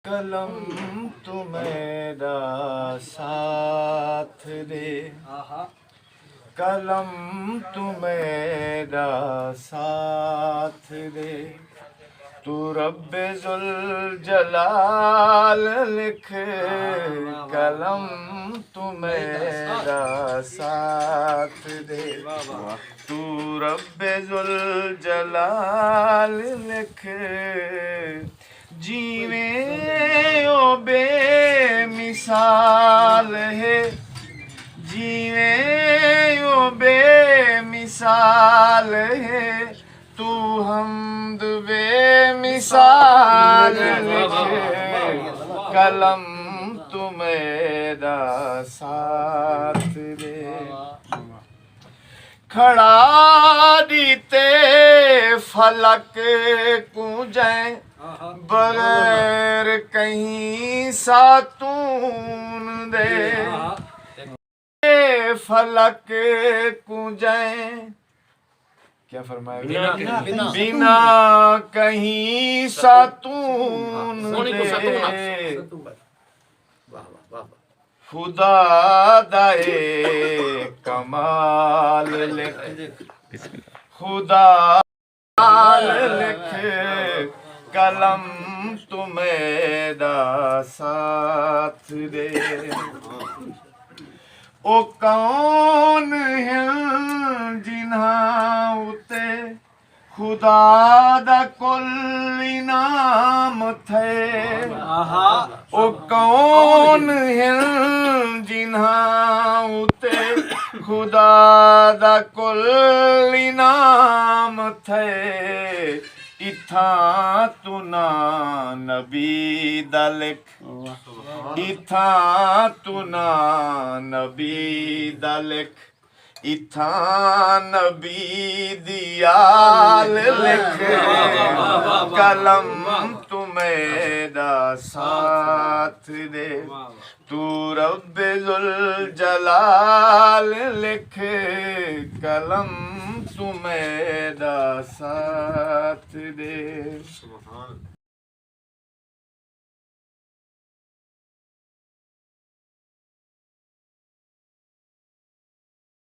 कलम तू मेरा साथ दे, कलम तू मेरा साथ दे, तू रब्बे जुल जलाल लिख, कलम तू मेरा साथ दे, तू रब्बे जुल जलाल लिख, जीवे ओ बेमिसाल है, जीवे ओ बेमिसाल है, तू हमद बेमिसाल लिखे, कलम तू मेरा साथ दे। खड़ा दीते फलक कूजै, बगैर कहीं सातून दे, फलक कूजै, क्या फरमाया, बिना कहीं सातून दे, खुदा दाए कमाल लिख, खुदा लिख, कलम तू मेरा साथ दे। ओ कौन है जिन्हां उते खुदा दा कुल इनाम थे, ओ कौन है जिन्हां उते खुदा दा कुल इनाम थे, इत्थां तू ना नबी दा लिख, इत्थां तू ना नबी दा लिख, इत्थां नबी दी आल लिख, कलम तू मेरा साथ दे, तू रब्बे जुल जलाल लिख, कलम तू मेरा साथ दे।